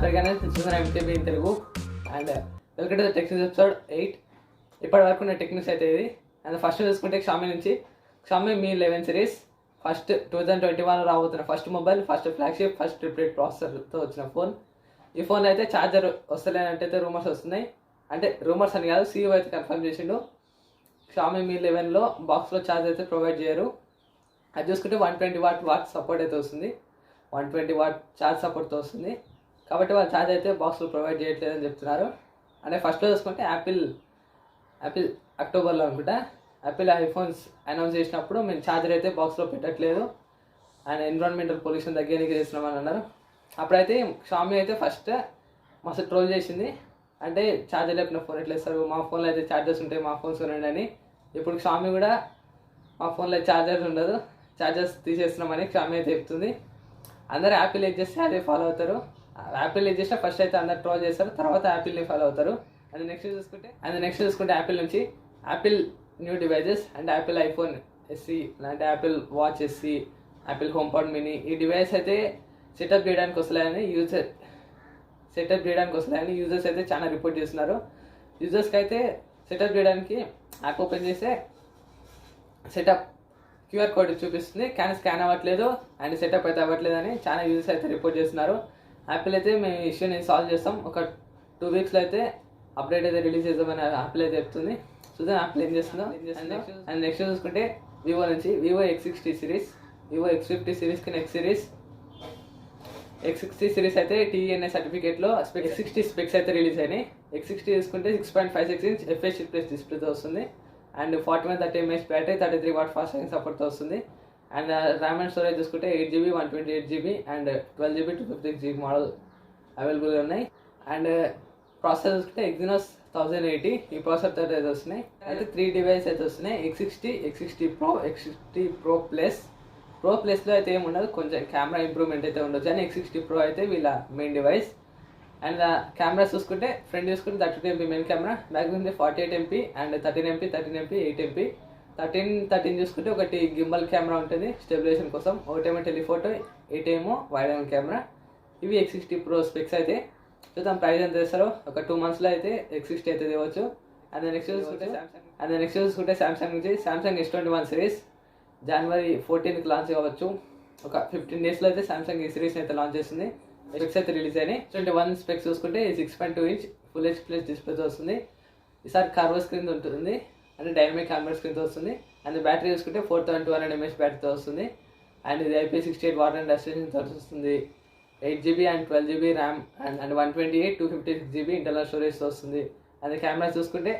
అందరికీ చూస్తున్న MTB in Telugu and welcome to the technics episode 8. ఇప్పటి వరకు ఉన్న టెక్నిక్స్ అయితే ఇది. అండ్ ఫస్ట్ చూసుకుంటే Xiaomi నుంచి Xiaomi Mi 11 సిరీస్ ఫస్ట్ 2021 రాబోతున్న first mobile, first flagship, first triple ప్రాసెసర్తో వచ్చిన ఫోన్. ఈ ఫోన్ అయితే ఛార్జర్ వస్తలేనట్టయితే రూమర్స్ వస్తున్నాయి. అంటే రూమర్స్ అని కాదు, CEO అయితే కన్ఫర్మ్ చేసిండు. Xiaomi Mi 11లో బాక్స్లో ఛార్జ్ అయితే ప్రొవైడ్ చేయరు. అది చూసుకుంటే 120 వాట్ సపోర్ట్ అయితే వస్తుంది, 120 వాట్ ఛార్జ్ సపోర్ట్తో వస్తుంది. కాబట్టి వాళ్ళు ఛార్జ్ అయితే బాక్స్లో ప్రొవైడ్ చేయట్లేదని చెప్తున్నారు. అంటే ఫస్ట్లో చూసుకుంటే యాపిల్ అక్టోబర్లో అనుకుంటా యాపిల్ ఐఫోన్స్ అనౌన్స్ చేసినప్పుడు మేము ఛార్జర్ అయితే బాక్స్లో పెట్టట్లేదు అండ్ ఎన్విరాన్మెంటల్ పొల్యూషన్ తగ్గడానికి చేస్తున్నామని అన్నారు. అప్పుడైతే Xiaomi అయితే ఫస్ట్ మస్తు ట్రోల్ చేసింది. అంటే ఛార్జర్ లేపిన ఫోన్ ఎట్లా ఇస్తారు, మా ఫోన్లో అయితే ఛార్జర్స్ ఉంటాయి, మా ఫోన్స్ కొనండి అని. ఇప్పుడు Xiaomi కూడా మా ఫోన్లో ఛార్జర్స్ ఉండదు, ఛార్జర్స్ తీసేస్తున్నామని Xiaomi అయితే చెప్తుంది. అందరూ యాపిల్ ఏజ్ చేస్తే అదే ఫాలో అవుతారు. యాపిల్ ఏజ్ చేస్తే ఫస్ట్ అయితే అందరు ట్రోల్ చేస్తారు, తర్వాత యాపిల్ని ఫాలో అవుతారు. అండ్ నెక్స్ట్ చూసుకుంటే యాపిల్ నుంచి యాపిల్ న్యూ డివైజెస్ అంటే యాపిల్ ఐఫోన్ SE, అంటే Apple watch SE, Apple HomePod mini, ఈ డివైస్ అయితే సెటప్ చేయడానికి వస్తలేదని యూజర్స్ అయితే చాలా రిపోర్ట్ చేస్తున్నారు. యూజర్స్కి అయితే సెటప్ చేయడానికి యాప్ ఓపెన్ చేస్తే సెటప్ QR కోడ్ చూపిస్తుంది, కానీ స్కాన్ అవ్వట్లేదు అండ్ సెటప్ అయితే అవ్వట్లేదు అని చాలా యూజర్స్ అయితే రిపోర్ట్ చేస్తున్నారు. యాపిల్ అయితే మేము ఇష్యూని సాల్వ్ చేస్తాం, ఒక 2 వీక్స్లో అయితే అప్డేట్ అయితే రిలీజ్ చేద్దామని యాపిల్ అయితే చెప్తుంది. చూద్దాం యాపిల్ ఏం చేస్తుందో. అండ్ నెక్స్ట్ చూసుకుంటే వివో నుంచి Vivo X60 series, Vivo X50 సిరీస్కి నెక్స్ట్ సిరీస్ X60 సిరీస్ అయితే TNA సర్టిఫికేట్లో X60 స్పెక్స్ అయితే రిలీజ్ అయినాయి. X60 చూసుకుంటే 6.56 ఇంచ్ FHD+ డిస్ప్లేతో వస్తుంది and 4030 mAh battery, 33 watt fast charging సపోర్ట్తో వస్తుంది. అండ్ ర్యామ్ అండ్ స్టోరేజ్ చూసుకుంటే 8GB 128GB and 12GB 256GB model అవైలబుల్గా ఉన్నాయి. అండ్ ప్రాసెసర్ చూసుకుంటే Exynos 1080 ఈ ప్రాసెసర్తో అయితే వస్తున్నాయి. అయితే 3 డివైస్ అయితే వస్తున్నాయి, X60 Pro, X60 Pro ప్లస్లో అయితే ఏమి ఉండదు, కొంచెం కెమెరా ఇంప్రూవ్మెంట్ అయితే ఉండొచ్చు. అని X60 Pro అయితే వీళ్ళ మెయిన్ డివైస్. అండ్ కెమెరాస్ చూసుకుంటే ఫ్రంట్ చూసుకుంటే 32MP మెయిన్ కెమెరా, బ్యాక్ ఉంది 48MP అండ్ 13MP 8MP. 13 చూసుకుంటే ఒకటి గింబల్ కెమెరా ఉంటుంది స్టెబిలైజేషన్ కోసం, ఒకటేమో టెలిఫోటో, 8 వైడ్ యాంగిల్ కెమెరా. ఇవి X60 Pro స్పెక్స్ అయితే. చూద్దాం ప్రైస్ ఎంత చేస్తారో, ఒక 2 మంత్స్లో అయితే X60 అయితే తేవచ్చు. అండ్ నెక్స్ట్ చూసుకుంటే సామ్సంగ్ నుంచి Samsung S21 series January 14th launch కావచ్చు. ఒక 15 డేస్లో అయితే సామ్సంగ్ ఈ సిరీస్ని అయితే లాంచ్ చేస్తుంది. స్పెక్స్ అయితే రిలీజ్ అయినాయి. 21 స్పెక్స్ చూసుకుంటే 6.2 ఇంచ్ ఫుల్ HD+ డిస్ప్లేతో వస్తుంది. ఈసారి కర్వ్ స్క్రీన్ ఉంటుంది అంటే డైనమిక్ ఆండ్రాయిడ్ స్క్రీన్తో వస్తుంది. అండ్ బ్యాటరీ చూసుకుంటే 4200 mAh బ్యాటరీతో వస్తుంది. అండ్ ఇది IP68 వాటర్ అండ్ డస్టేషన్తో వస్తుంది. 8GB and 12GB RAM and 128 256GB internal స్టోరేజ్తో వస్తుంది. అండ్ కెమెరా చూసుకుంటే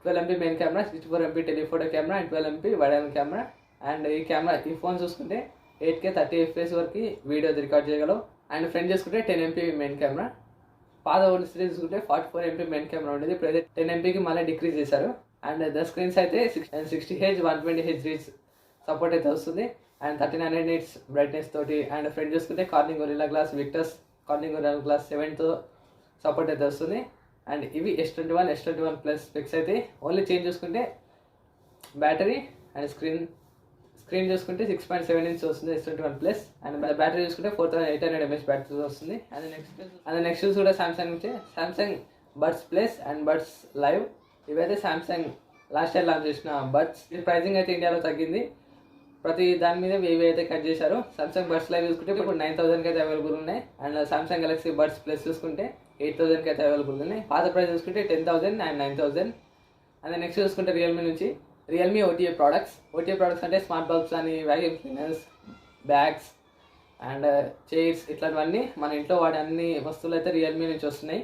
12MP main camera, 64MP telephoto camera and 12MP wide angle camera. And ఈ ఫోన్ చూసుకుంటే 8K 30fps వరకు వీడియో రికార్డ్ చేయగలవు. అండ్ ఫ్రంట్ చూసుకుంటే 10MP మెయిన్ కెమెరా. పాత old series చూసుకుంటే 44MP మెయిన్ కెమెరా ఉండేది, ఇప్పుడైతే 10MPకి మళ్ళీ డిక్రీజ్ చేశారు. అండ్ ద స్క్రీన్స్ అయితే 60Hz 120Hz రీచ్ సపోర్ట్ అయితే వస్తుంది అండ్ 1300 nits బ్రైట్నెస్ తోటి. అండ్ ఫ్రంట్ చూసుకుంటే Corning Gorilla Glass Victus Corning Gorilla Glass 7తో సపోర్ట్ అయితే వస్తుంది. అండ్ ఇవి S21 ప్లస్ స్పెక్స్ అయితే. ఓన్లీ చేంజ్ చూసుకుంటే బ్యాటరీ అండ్ స్క్రీన్ చూసుకుంటే 6.7 ఇంచ్ వస్తుంది S21 ప్లస్. అండ్ బ్యాటరీ చూసుకుంటే 4800 mAh బ్యాటరీ వస్తుంది. అండ్ నెక్స్ట్ కూడా సామ్సంగ్ నుంచి Samsung buds plus and buds live. ఇవైతే సామ్సంగ్ లాస్ట్ ఇయర్ లాంచ్ చేసిన బడ్స్. ఈ ప్రైజింగ్ అయితే ఇండియాలో తగ్గింది, ప్రతి దాని మీద ఇవి అయితే కట్ చేశారు. సామ్సంగ్ బడ్స్ లైవ్ చూసుకుంటే ఇప్పుడు 9000కి అయితే అవైలబుల్ ఉన్నాయి. And Samsung Galaxy buds plus చూసుకుంటే 8000కి అయితే అవైలబుల్ ఉన్నాయి. పాత ప్రైస్ చూసుకుంటే 10,000 అండ్ 9,000. అండ్ నెక్స్ట్ చూసుకుంటే రియల్మీ నుంచి రియల్మీ OTA ప్రోడక్ట్స్ అంటే స్మార్ట్ బల్బ్స్ అని, vacuum cleaners, bags and chairs, ఇట్లాంటివన్నీ మన ఇంట్లో వాడే అన్ని వస్తువులు అయితే రియల్మీ నుంచి వస్తున్నాయి.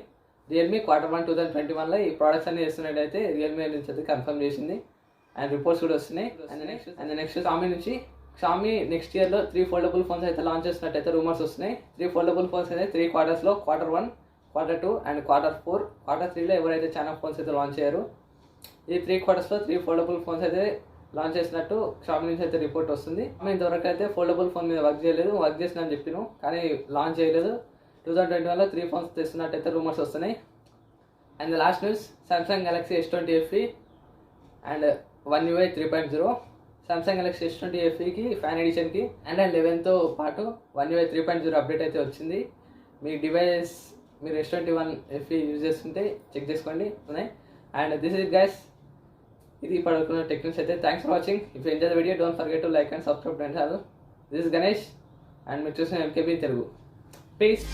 రియల్మీ Q1 2021లో ఈ ప్రోడక్ట్స్ అన్ని చేస్తున్నట్టయితే రియల్మీ నుంచి అయితే కన్ఫర్మ్ చేసింది అండ్ రిపోర్ట్స్ కూడా వస్తున్నాయి. అండ్ నెక్స్ట్ Xiaomi నెక్స్ట్ ఇయర్లో 3 ఫోల్డబుల్ ఫోన్స్ అయితే లాంచ్ చేసినట్టయితే రూమర్స్ వస్తున్నాయి. 3 ఫోల్డబుల్ ఫోన్స్ అయితే 3 క్వార్టర్స్లో, Q1, Q2 అండ్ Q4. Q3లో ఎవరైతే చాలా ఫోన్స్ అయితే లాంచ్ అయ్యారు. ఈ 3 క్వార్టర్స్లో 3 ఫోల్డబుల్ ఫోన్స్ అయితే లాంచ్ చేసినట్టు Xiaomi నుంచి అయితే రిపోర్ట్ వస్తుంది. ఇంతవరకు అయితే ఫోల్డబుల్ ఫోన్ మీద వర్క్ చేసిన అని చెప్పినాం, కానీ లాంచ్ చేయలేదు. 2021లో 3 ఫోన్స్ తెస్తున్నట్టయితే రూమర్స్ వస్తున్నాయి. And last news, Samsung Galaxy S20 FE and One UI 3.0. Samsung Galaxy S20 FEకి ఫ్యాన్ ఎడిషన్కి అండ్ 11తో పాటు One UI 3.0 అప్డేట్ అయితే వచ్చింది. మీ డివైస్ మీరు S21 FE యూజ్ చేస్తుంటే చెక్ చేసుకోండి ఉన్నాయి. అండ్ దిస్ ఇస్ గైస్, ఇది పడుకున్న టెక్నిక్స్ అయితే. Thanks for watching. If you enjoy the video don't forget to like and subscribe and channel. This is Ganesh and మీరు చూసిన MKB తెలుగు. పీస్.